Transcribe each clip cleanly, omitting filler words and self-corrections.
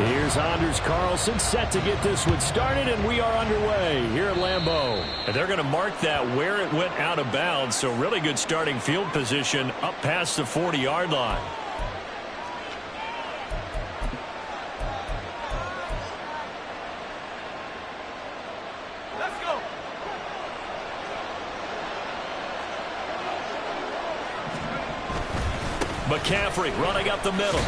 Here's Anders Carlson set to get this one started, and we are underway here at Lambeau. And they're going to mark that where it went out of bounds, so really good starting field position up past the 40-yard line. Let's go. McCaffrey running up the middle.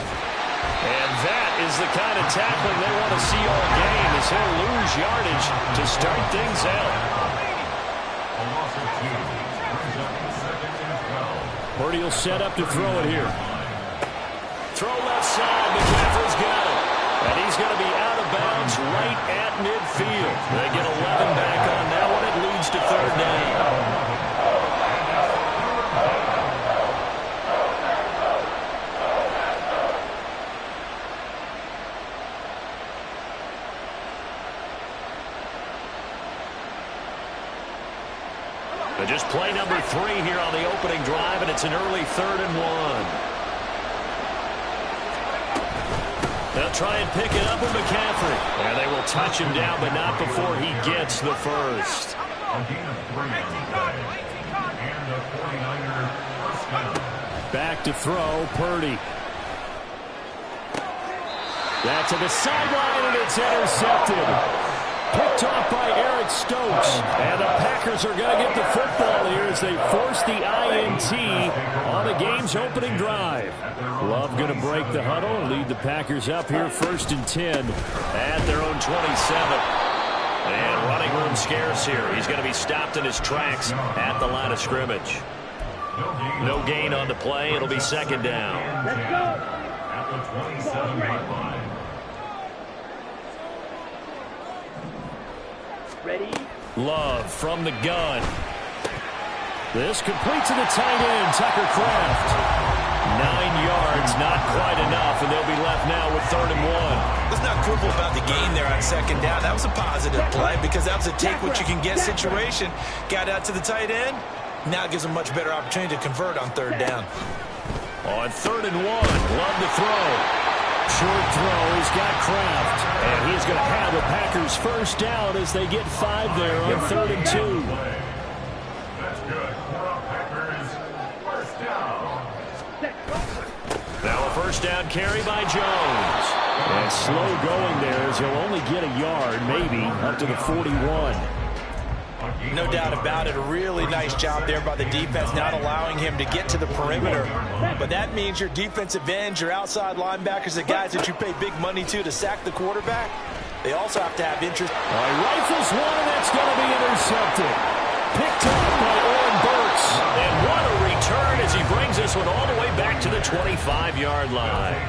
And that is the kind of tackling they want to see all game, as he'll lose yardage to start things out. Purdy will set up to throw it here. Throw left side. McCaffrey's got it. And he's going to be out of bounds right at midfield. They get 11 back on that one. It leads to third down. But just play number 3 here on the opening drive, and it's an early 3rd and 1. They'll try and pick it up with McCaffrey. And they will touch him down, but not before he gets the first. Back to throw, Purdy. That to the sideline, and it's intercepted. Picked off by Eric Stokes. And the Packers are going to get the football here as they force the INT on the game's opening drive. Love going to break the huddle and lead the Packers up here 1st and 10 at their own 27. And running room scarce here. He's going to be stopped in his tracks at the line of scrimmage. No gain on the play. It'll be 2nd down. Let's go. At the 27-yard line. Ready? Love from the gun. This complete to the tight end, Tucker Kraft. 9 yards, not quite enough, and they'll be left now with 3rd and 1. Let's not quibble about the gain there on 2nd down. That was a positive play because that was a take-what-you-can-get situation. Got out to the tight end. Now gives a much better opportunity to convert on 3rd down. On 3rd and 1, Love to throw. Short throw, he's got Kraft. And he's going to have the Packers first down as they get 5 there on 3rd and 2. That's good. Packers first down. Now a first down carry by Jones. And slow going there as he'll only get a yard, maybe, up to the 41. No doubt about it. A really nice job there by the defense, not allowing him to get to the perimeter. But that means your defensive ends, your outside linebackers, the guys that you pay big money to sack the quarterback, they also have to have interest. Rifles one, and that's going to be intercepted. Picked up by Oren Burks. And what a return as he brings this one all the way back to the 25-yard line.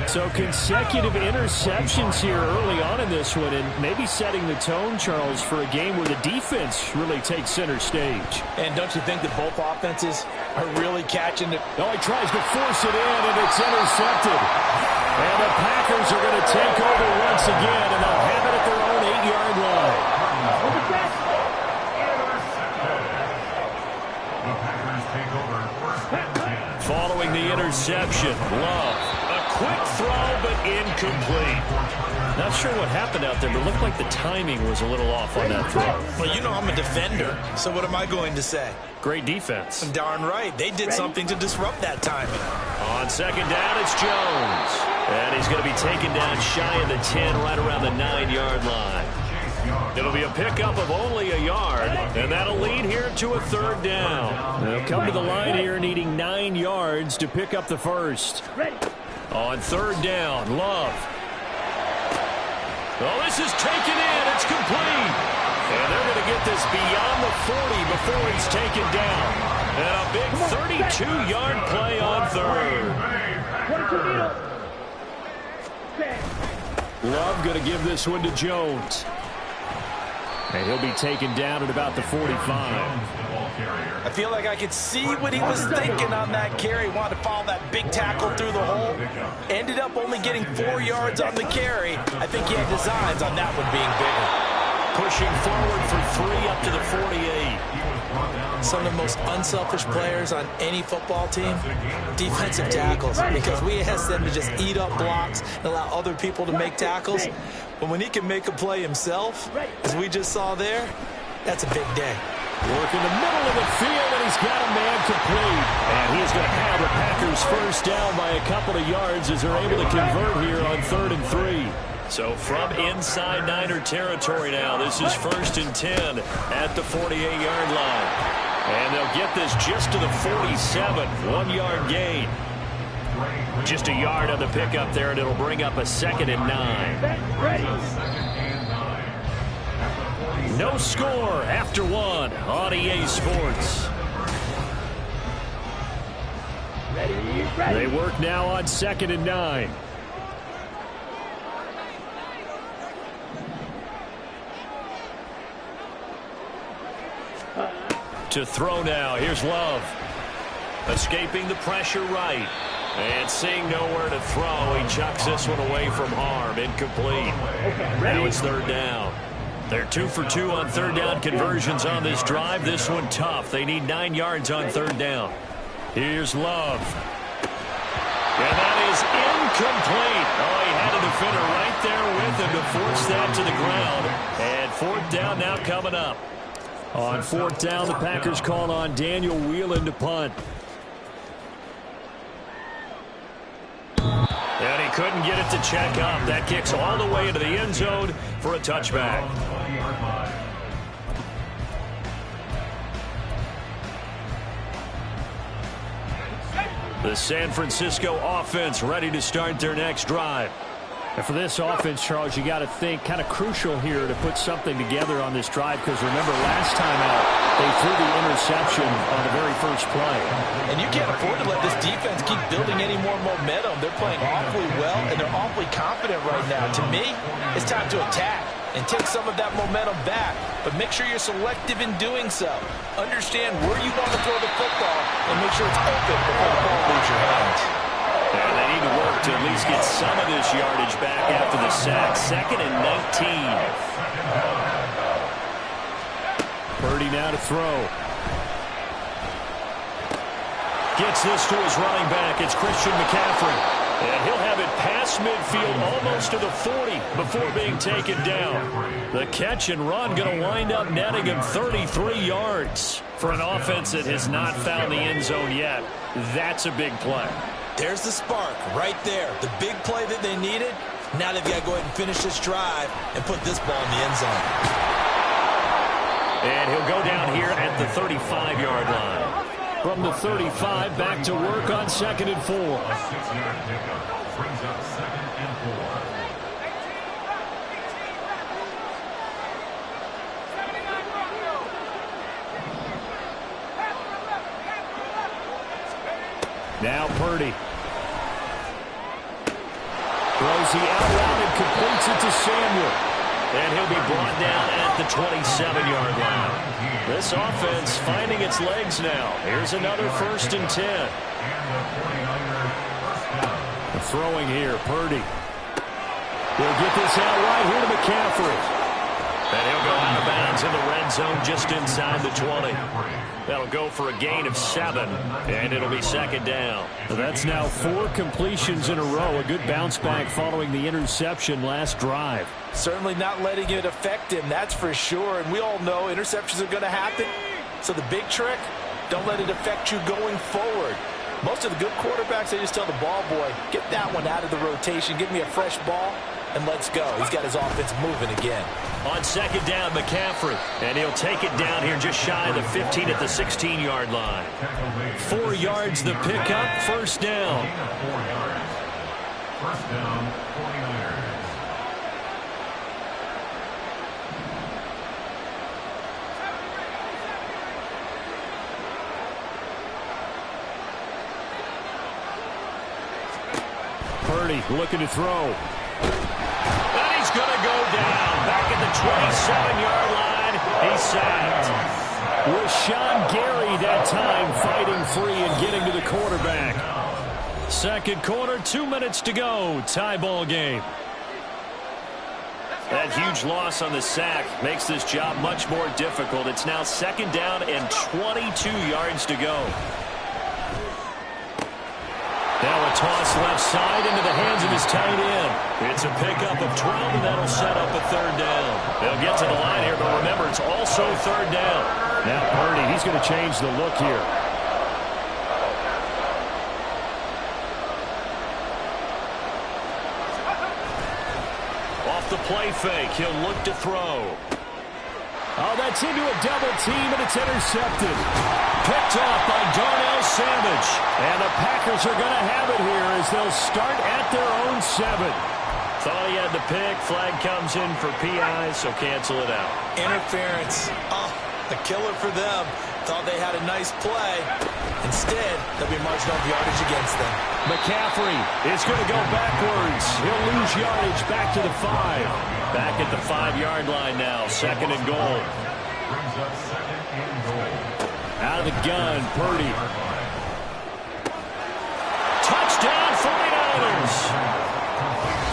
So consecutive interceptions here early on in this one, and maybe setting the tone, Charles, for a game where the defense really takes center stage. And don't you think that both offenses are really catching it? Oh, he tries to force it in, and it's intercepted. And the Packers are going to take over once again, and they'll have it at their own 8-yard line. The Packers take over 1st and 10. Following the interception, Love. Quick throw, but incomplete. Not sure what happened out there, but it looked like the timing was a little off on that throw. Well, you know I'm a defender, so what am I going to say? Great defense. Darn right. They did something to disrupt that timing. On 2nd down, it's Jones. And he's going to be taken down shy of the 10, right around the 9-yard line. It'll be a pickup of only a yard, and that'll lead here to a 3rd down. They'll come to the line here needing 9 yards to pick up the first. On 3rd down, Love. Oh, this is taken in. It's complete. And they're going to get this beyond the 40 before it's taken down. And a big 32-yard play on 3rd. Love going to give this one to Jones. And he'll be taken down at about the 45. I feel like I could see what he was thinking on that carry. Wanted to follow that big tackle through the hole. Ended up only getting 4 yards on the carry. I think he had designs on that one being bigger. pushing forward for 3 up to the 48. Some of the most unselfish players on any football team, defensive tackles, because we ask them to just eat up blocks and allow other people to make tackles. But when he can make a play himself, as we just saw there, that's a big day. Work in the middle of the field, and he's got a man complete. And he's going to have the Packers first down by a couple of yards as they're able to convert here on 3rd and 3. So from inside Niner territory now, this is 1st and 10 at the 48-yard line. And they'll get this just to the 47, 1-yard gain. Just a yard on the pickup there, and it'll bring up a 2nd and 9. No score after 1 on EA Sports. They work now on 2nd and 9. To throw now. Here's Love. Escaping the pressure right. And seeing nowhere to throw, he chucks this one away from harm. Incomplete. Now it's 3rd down. They're 2 for 2 on 3rd down conversions on this drive. This one tough. They need 9 yards on 3rd down. Here's Love. And that is incomplete. Oh, he had a defender right there with him to force that to the ground. And 4th down now coming up. On 4th down, the Packers call on Daniel Whelan to punt. And he couldn't get it to check up. That kicks all the way into the end zone for a touchback. The San Francisco offense ready to start their next drive. And for this offense, Charles, you got to think kind of crucial here to put something together on this drive, because remember last time out they threw the interception on the very first play. And you can't afford to let this defense keep building any more momentum. They're playing awfully well, and they're awfully confident right now. To me, it's time to attack and take some of that momentum back, but make sure you're selective in doing so. Understand where you want to throw the football and make sure it's open before the ball leaves your hands. And they need to work to at least get some of this yardage back after the sack. 2nd and 19. Purdy now to throw. Gets this to his running back. It's Christian McCaffrey. And he'll have it past midfield almost to the 40 before being taken down. The catch and run going to wind up netting him 33 yards. For an offense that has not found the end zone yet, that's a big play. There's the spark right there. The big play that they needed. Now they've got to go ahead and finish this drive and put this ball in the end zone. And he'll go down here at the 35-yard line. From the 35, back to work on 2nd and 4. A 6-yard pickup brings up 2nd and 4. Now Purdy. Throws the out route and completes it to Samuel. And he'll be brought down at the 27-yard line. This offense finding its legs now. Here's another 1st and 10. The throwing here, Purdy. He'll get this out right here to McCaffrey. And he'll go out of bounds in the red zone just inside the 20. That'll go for a gain of 7, and it'll be 2nd down. That's now 4 completions in a row. A good bounce back following the interception last drive. Certainly not letting it affect him, that's for sure. And we all know interceptions are going to happen. So the big trick, don't let it affect you going forward. Most of the good quarterbacks, they just tell the ball boy, get that one out of the rotation, give me a fresh ball, and let's go. He's got his offense moving again. On 2nd down, McCaffrey. And he'll take it down here just shy of the 15 at the 16-yard line. 4 yards the pickup, 1st down. 1st down, 49ers. Purdy looking to throw. And he's going to go down. Back at the 27-yard line. He's sacked. Rashawn Gary that time fighting free and getting to the quarterback. 2nd quarter, 2 minutes to go. Tie ball game. That huge loss on the sack makes this job much more difficult. It's now 2nd down and 22 yards to go. Now a toss left side into the hands of his tight end. It's a pickup of 12, and that'll set up a 3rd down. They'll get to the line here, but remember, it's also 3rd down. Now Purdy, he's going to change the look here. Off the play fake, he'll look to throw. Oh, that's into a double team, and it's intercepted. Picked off by Darnell Savage. And the Packers are going to have it here as they'll start at their own 7. Thought he had the pick. Flag comes in for PI, so cancel it out. Interference. Oh, a killer for them. Thought they had a nice play. Instead, there'll be marginal yardage against them. McCaffrey is going to go backwards. He'll lose yardage back to the 5. Back at the 5-yard line now. 2nd and goal. Brings up 2nd and goal. Out of the gun, Purdy. Touchdown 49ers.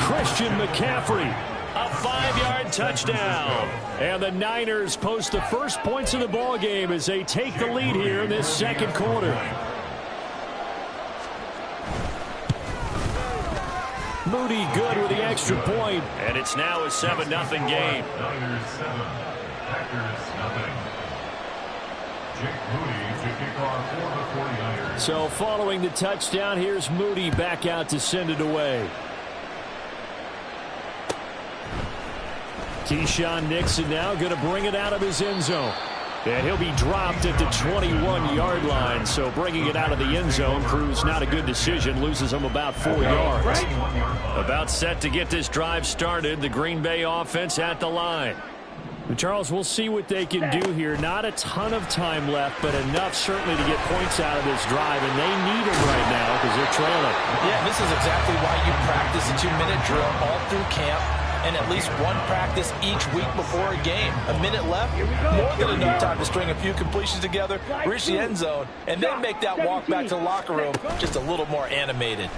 Christian McCaffrey. A 5-yard touchdown. And the Niners post the first points of the ball game as they take the lead here in this 2nd quarter. Moody good with the extra point. And it's now a 7-0 game. Niners 7, Packers nothing. Jake Moody to kick off for the 49ers. So following the touchdown, here's Moody back out to send it away. Keyshawn Nixon now going to bring it out of his end zone. And he'll be dropped at the 21-yard line. So bringing it out of the end zone proves not a good decision. Loses him about 4 yards. About set to get this drive started. The Green Bay offense at the line. Charles, we'll see what they can do here. Not a ton of time left, but enough certainly to get points out of this drive. And they need them right now because they're trailing. Yeah, this is exactly why you practice a 2-minute drill all through camp. And at least one practice each week before a game. A minute left, more than enough time to string a few completions together, reach the end zone, and then make that walk back to the locker room just a little more animated.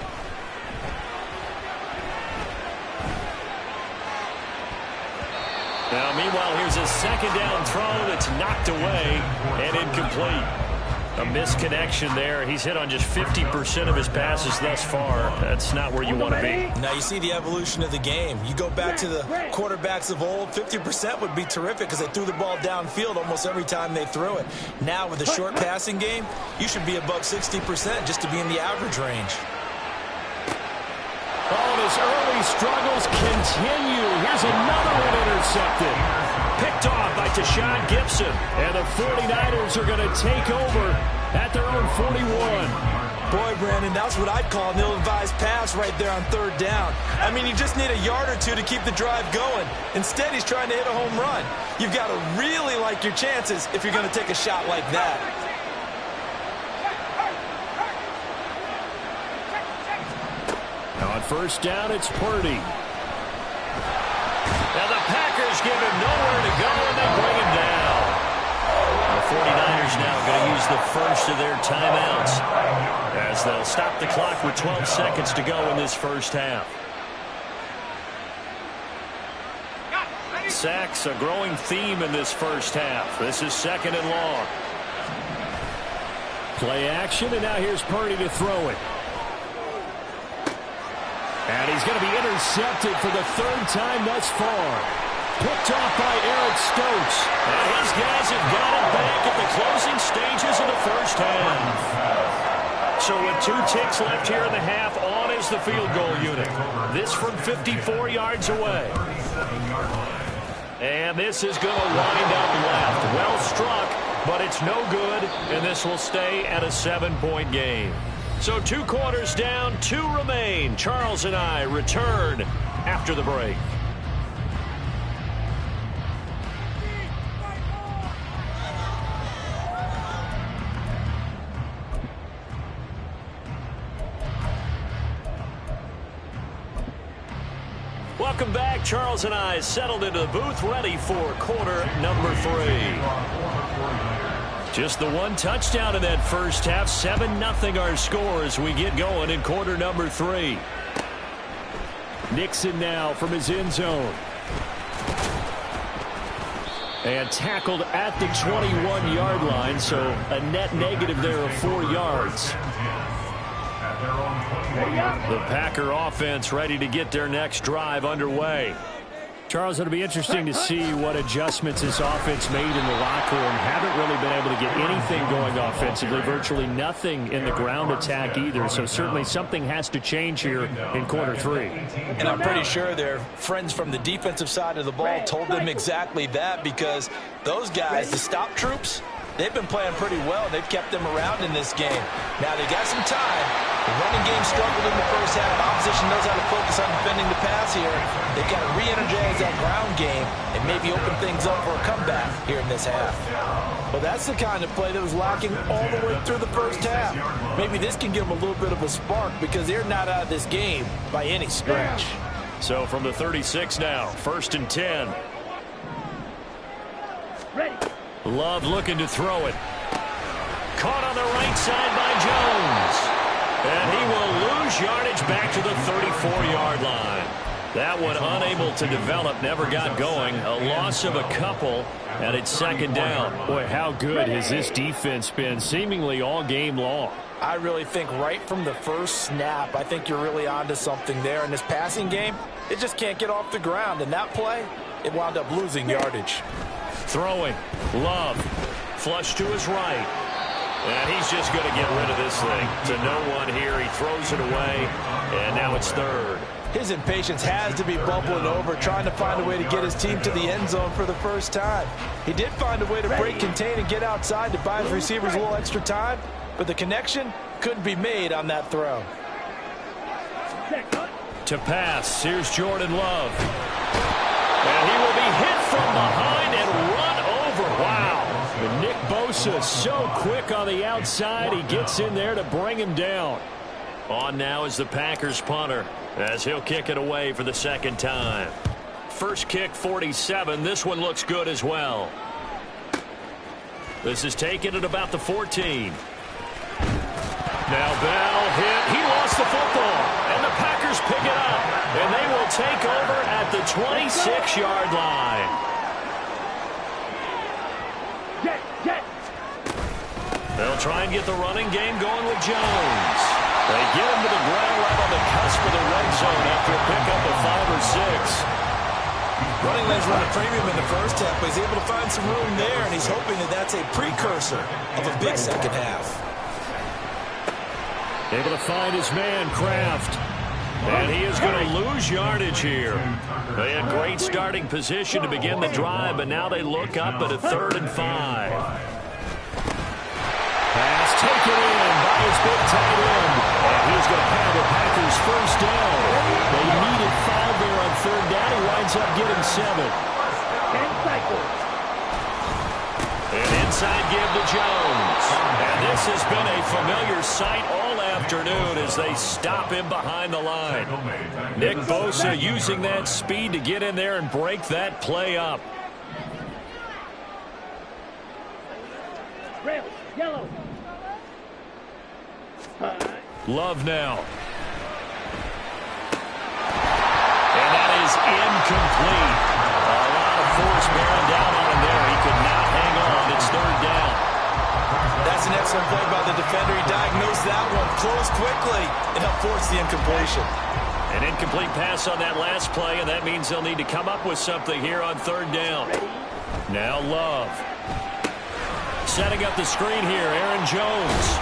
Now, meanwhile, here's a 2nd down throw that's knocked away and incomplete. A misconnection there. He's hit on just 50% of his passes thus far. That's not where you want to be. Now you see the evolution of the game. You go back to the quarterbacks of old, 50% would be terrific because they threw the ball downfield almost every time they threw it. Now with a short passing game, you should be above 60% just to be in the average range. Oh, and his early struggles continue. Here's another one intercepted. Picked off by Tashawn Gibson. And the 49ers are going to take over at their own 41. Boy, Brandon, that's what I'd call an ill-advised pass right there on 3rd down. I mean, you just need a yard or two to keep the drive going. Instead, he's trying to hit a home run. You've got to really like your chances if you're going to take a shot like that. Now on 1st down, it's Purdy. Now the Packers give him nowhere to go, and they bring him down. The 49ers now going to use the first of their timeouts as they'll stop the clock with 12 seconds to go in this first half. Sacks, a growing theme in this first half. This is 2nd and long. Play action, and now here's Purdy to throw it. And he's going to be intercepted for the 3rd time thus far. Picked off by Eric Stokes. And his guys have got it back at the closing stages of the first half. So with 2 ticks left here in the half, on is the field goal unit. This from 54 yards away. And this is going to wind up left. Well struck, but it's no good, and this will stay at a 7-point game. So 2 quarters down, 2 remain. Charles and I return after the break. Welcome back. Charles and I settled into the booth, ready for quarter number 3. Just the 1 touchdown in that first half. 7-0 our score as we get going in quarter number 3. Nixon now from his end zone. And tackled at the 21-yard line, so a net negative there of 4 yards. The Packer offense ready to get their next drive underway. Charles, it'll be interesting to see what adjustments this offense made in the locker room. Haven't really been able to get anything going offensively, virtually nothing in the ground attack either. So certainly something has to change here in quarter 3. And I'm pretty sure their friends from the defensive side of the ball told them exactly that, because those guys, the stop troops, they've been playing pretty well. They've kept them around in this game. Now they got some time. The running game struggled in the first half. Opposition knows how to focus on defending the pass here. They've got to re-energize that ground game and maybe open things up for a comeback here in this half. Well, that's the kind of play that was lacking all the way through the first half. Maybe this can give them a little bit of a spark, because they're not out of this game by any stretch. So from the 36 now, 1st and 10. Love looking to throw it. Caught on the right side by Jones. And he will lose yardage back to the 34-yard line. That one unable to develop, never got going. A loss of a couple, and it's 2nd down. Boy, how good has this defense been seemingly all game long? I really think right from the first snap, I think you're really onto something there. In this passing game, it just can't get off the ground. And that play, it wound up losing yardage. Throwing. Love. Flush to his right. And he's just going to get rid of this thing. To no one here. He throws it away. And now it's 3rd. His impatience has to be bubbling over, trying to find a way to get his team to the end zone for the first time. He did find a way to break, contain, and get outside to buy his receivers a little extra time. But the connection couldn't be made on that throw. To pass. Here's Jordan Love. And he will be hit from behind and run over. Wow. And Nick Bosa so quick on the outside. He gets in there to bring him down. On now is the Packers punter, as he'll kick it away for the 2nd time. First kick, 47. This one looks good as well. This is taken at about the 14. Now Bell hit. He lost the football. And the Packers pick it up. And they will take over at the 26-yard line. They'll try and get the running game going with Jones. They get him to the ground right on the cusp of the red zone after a pickup of 5 or 6. Running lanes run a premium in the first half, but he's able to find some room there, and he's hoping that that's a precursor of a big second half. Able to find his man, Kraft. And he is going to lose yardage here. They had great starting position to begin the drive, but now they look up at a 3rd and 5. Pass taken in by his big tight end. And he's going to have the Packers first down. They needed 5 there on 3rd down. He winds up getting 7. An inside give to Jones. And this has been a familiar sight all afternoon as they stop him behind the line. Nick Bosa using that speed to get in there and break that play up. Yellow. Love now. And that is incomplete. A lot of force bearing down on him there. He could not hang on. It's 3rd down. That's an excellent play by the defender. He diagnosed that one, closed quickly, and helped force the incompletion. An incomplete pass on that last play, and that means they'll need to come up with something here on 3rd down. Now Love. Setting up the screen here, Aaron Jones.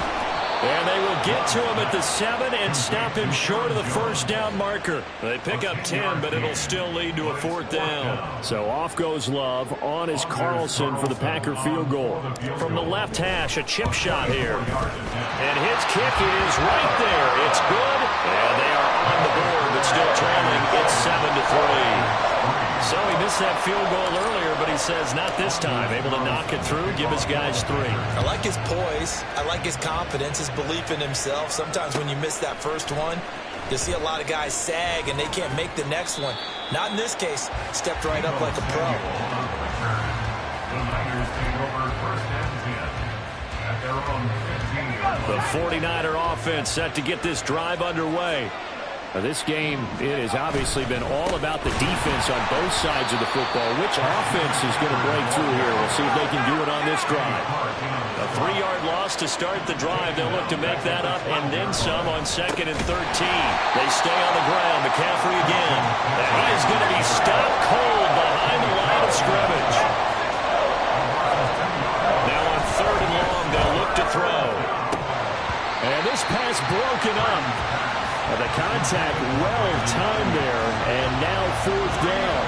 And they will get to him at the 7 and stop him short of the first down marker. They pick up 10, but it'll still lead to a 4th down. So off goes Love. On is Carlson for the Packer field goal. From the left hash, a chip shot here. And his kick is right there. It's good. And they are on the board, but still trailing. It's 7-3. So he missed that field goal earlier, but he says not this time. Able to knock it through, give his guys 3. I like his poise. I like his confidence, his belief in himself. Sometimes when you miss that first one, you see a lot of guys sag and they can't make the next one. Not in this case. Stepped right up like a pro. The 49er offense set to get this drive underway. This game, it has obviously been all about the defense on both sides of the football. Which offense is going to break through here? We'll see if they can do it on this drive. A 3-yard loss to start the drive. They'll look to make that up and then some on 2nd and 13. They stay on the ground. McCaffrey again. And he is going to be stopped cold behind the line of scrimmage. Now on 3rd and long, they'll look to throw. And this pass broken up. The contact well-timed there, and now 4th down.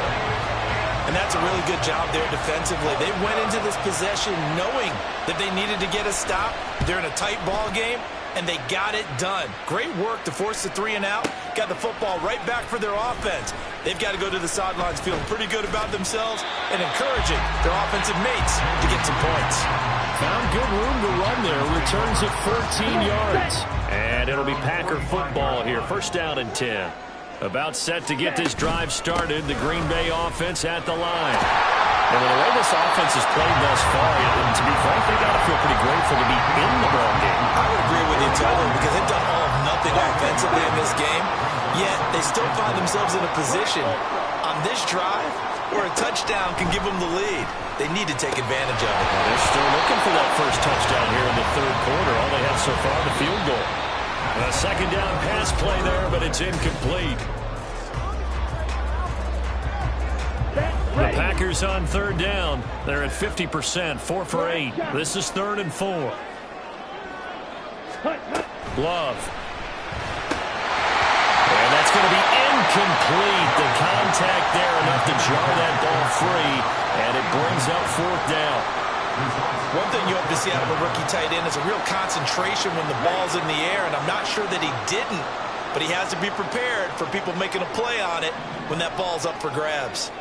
And that's a really good job there defensively. They went into this possession knowing that they needed to get a stop. They're in a tight ball game, and they got it done. Great work to force the 3 and out. Got the football right back for their offense. They've got to go to the sidelines feeling pretty good about themselves and encouraging their offensive mates to get some points. Found good room to run there. Returns at 14 yards. And it'll be Packer football here. 1st down and 10. About set to get this drive started. The Green Bay offense at the line. And with the way this offense has played thus far, and to be frank, they got to feel pretty grateful to be in the ball game. I would agree with you totally because they've done all of nothing offensively in this game, yet they still find themselves in a position on this drive where a touchdown can give them the lead. They need to take advantage of it. They're still looking for that first touchdown here in the 3rd quarter. All they have so far, the field goal. A 2nd down pass play there, but it's incomplete. The Packers on 3rd down. They're at 50%, 4 for 8. This is 3rd and 4. Love. And that's going to be incomplete. The contact there enough to jar that ball free, and it brings up 4th down. One thing you hope to see out of a rookie tight end is a real concentration when the ball's in the air, and I'm not sure that he didn't, but he has to be prepared for people making a play on it when that ball's up for grabs.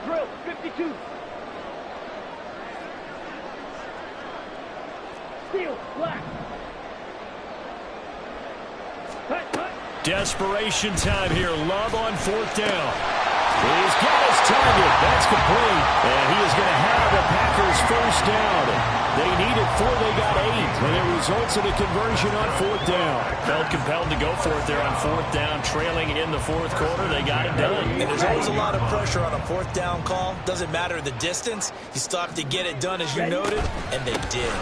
Drill 52. Steel black. Desperation time here. Love on 4th down. He's got his target. That's complete. And he is going to have the Packers 1st down. They needed 4. They got 8. And it results in a conversion on 4th down. Felt compelled to go for it there on 4th down. Trailing in the 4th quarter. They got it done. And there's always a lot of pressure on a 4th down call. Doesn't matter the distance. You still have to get it done, as you noted, and they did.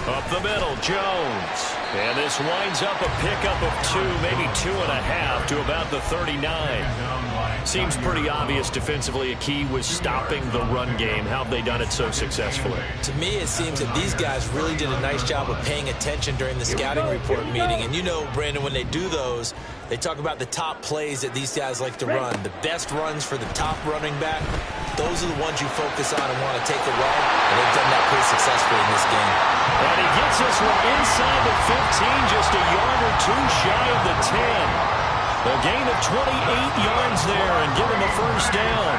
Up the middle, Jones. And this winds up a pickup of 2, maybe 2.5 to about the 39. Seems pretty obvious defensively a key was stopping the run game. How have they done it so successfully? To me, it seems that these guys really did a nice job of paying attention during the scouting report meeting. And you know, Brandon, when they do those, they talk about the top plays that these guys like to run. The best runs for the top running back, those are the ones you focus on and want to take away. And they've done that pretty successfully in this game. And he gets this one inside the 15, just a yard or 2 shy of the 10. A gain of 28 yards there and give him a 1st down.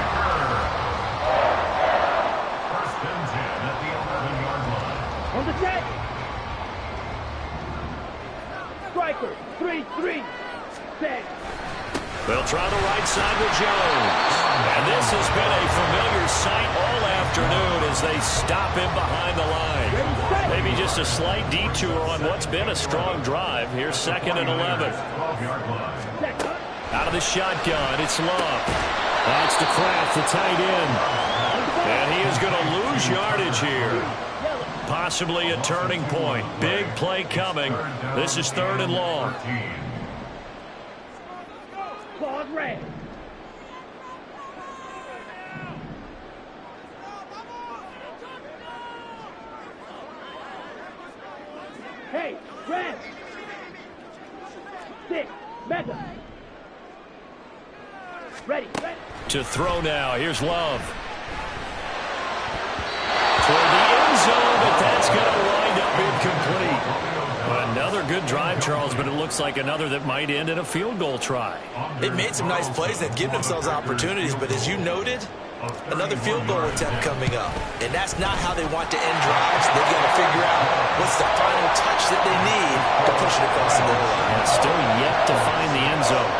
1st and 10 at the 11-yard line. On the set. Striker 3-3. Set. They'll try the right side with Jones. And this has been a familiar sight all afternoon as they stop him behind the line. Maybe just a slight detour on what's been a strong drive. Here's 2nd and 11. 12-yard line. Out of the shotgun, it's Love. That's to Kraft, the tight end. And he is going to lose yardage here. Possibly a turning point. Big play coming. This is 3rd and long. Ball red. Hey, red. 6. Mega. Ready. To throw now. Here's Love. Toward the end zone, but that's going to wind up incomplete. Another good drive, Charles, but it looks like another that might end in a field goal try. They've made some nice plays. They've given themselves opportunities, but as you noted, another field goal attempt coming up. And that's not how they want to end drives. They've got to figure out what's the final touch that they need to push it across the goal line. And still yet to find the end zone.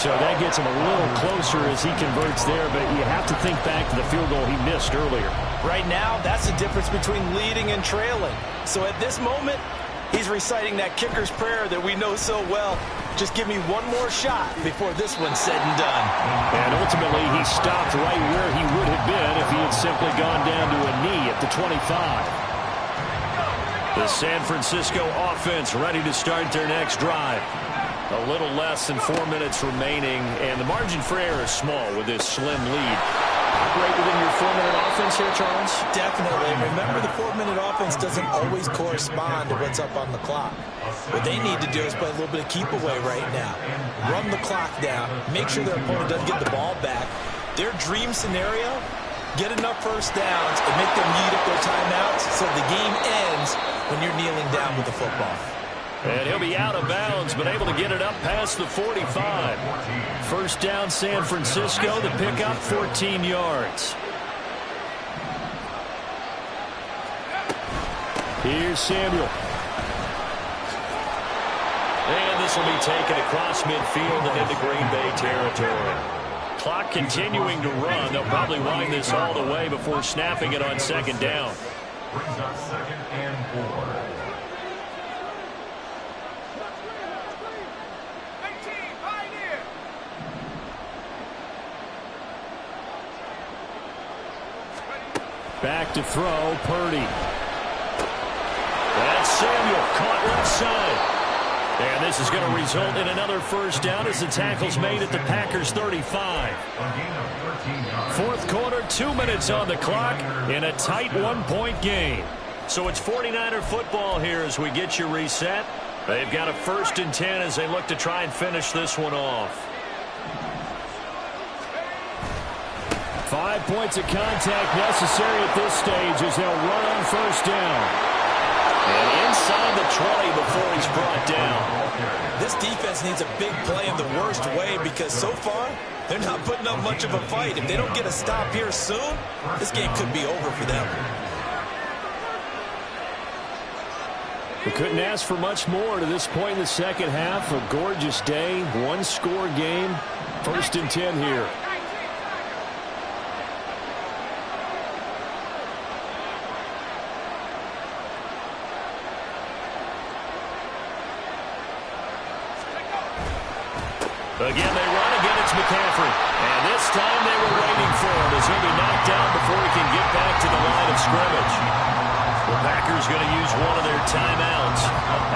So that gets him a little closer as he converts there, but you have to think back to the field goal he missed earlier. Right now, that's the difference between leading and trailing. So at this moment, he's reciting that kicker's prayer that we know so well. Just give me one more shot before this one's said and done. And ultimately, he stopped right where he would have been if he had simply gone down to a knee at the 25. The San Francisco offense ready to start their next drive. A little less than 4 minutes remaining, and the margin for error is small with this slim lead. Operate within your 4-minute offense here, Charles? Definitely. Remember, the 4-minute offense doesn't always correspond to what's up on the clock. What they need to do is play a little bit of keep away right now. Run the clock down. Make sure their opponent doesn't get the ball back. Their dream scenario, get enough first downs and make them eat up their timeouts so the game ends when you're kneeling down with the football. And he'll be out of bounds, but able to get it up past the 45. First down, San Francisco. The pickup, 14 yards. Here's Samuel. And this will be taken across midfield and into Green Bay territory. Clock continuing to run. They'll probably wind this all the way before snapping it on second down. Brings up 2nd and 4. Back to throw, Purdy. That's Samuel, caught left side. And this is going to result in another first down as the tackle's made at the Packers' 35. Fourth quarter, 2 minutes on the clock in a tight 1-point game. So it's 49er football here as we get you reset. They've got a 1st and 10 as they look to try and finish this one off. 5 points of contact necessary at this stage as they'll run on first down. And inside the 20 before he's brought down. This defense needs a big play in the worst way because so far, they're not putting up much of a fight. If they don't get a stop here soon, this game could be over for them. We couldn't ask for much more to this point in the second half. A gorgeous day, 1-score game. 1st and 10 here. Again, they run. Again, it's McCaffrey. And this time they were waiting for him as he'll be knocked down before he can get back to the line of scrimmage. The Packers going to use one of their timeouts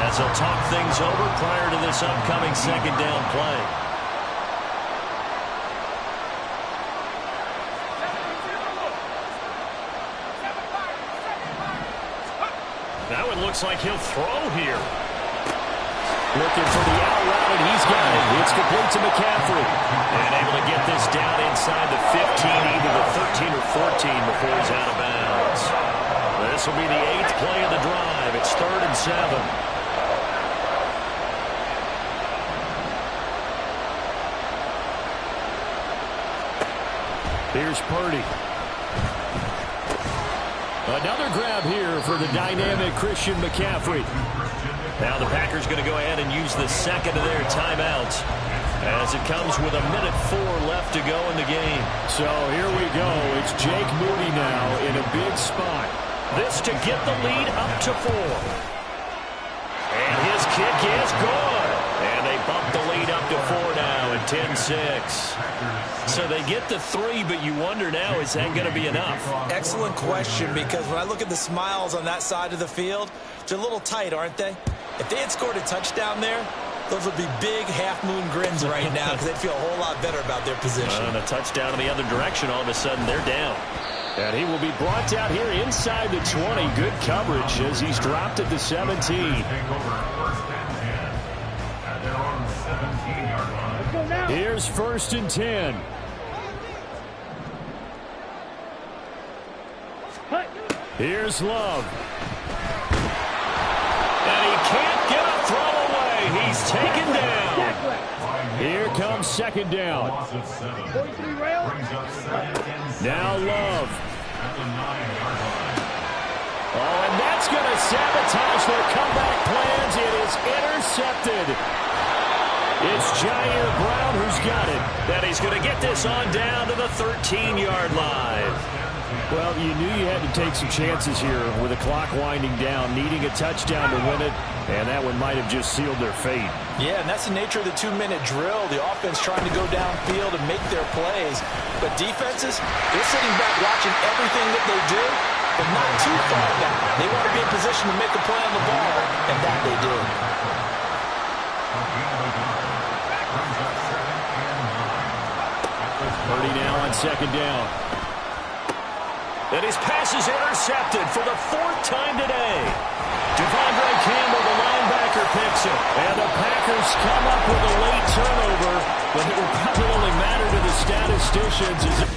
as they'll talk things over prior to this upcoming second down play. Now it looks like he'll throw here. Looking for the out route, and he's got it. It's complete to McCaffrey. And able to get this down inside the 15, either the 13 or 14 before he's out of bounds. This will be the 8th play of the drive. It's 3rd and 7. Here's Purdy. Another grab here for the dynamic Christian McCaffrey. Now the Packers going to go ahead and use the second of their timeouts as it comes with 1:04 left to go in the game. So here we go. It's Jake Moody now in a big spot. This to get the lead up to 4. And his kick is good. And they bump the lead up to 4 now at 10-6. So they get the 3, but you wonder now, is that going to be enough? Excellent question, because when I look at the smiles on that side of the field, they're a little tight, aren't they? If they had scored a touchdown there, those would be big half-moon grins right now because they'd feel a whole lot better about their position. And a touchdown in the other direction, all of a sudden they're down. And he will be brought down here inside the 20. Good coverage as he's dropped at the 17. Take over 1st and 10 at their own 17-yard line. Let's go now. Here's 1st and 10. Hut. Here's Love. And he can't get a throw away. He's taken down. Jack left. Here comes 2nd down. Loss of 7. 43 rail. Brings up 2nd and 7 Now Love. at the 9-yard line. Oh, and that's going to sabotage their comeback plans. It is intercepted. It's Jair Brown who's got it. And he's going to get this on down to the 13-yard line. Well, you knew you had to take some chances here with the clock winding down, needing a touchdown to win it, and that one might have just sealed their fate. Yeah, and that's the nature of the 2-minute drill. The offense trying to go downfield and make their plays. But defenses, they're sitting back watching everything that they do, but not too far back. They want to be in position to make a play on the ball, and that they did. Purdy now on second down. And his pass is intercepted for the 4th time today. Devondre Campbell, the linebacker, picks it. And the Packers come up with a late turnover, but it will probably only matter to the statisticians as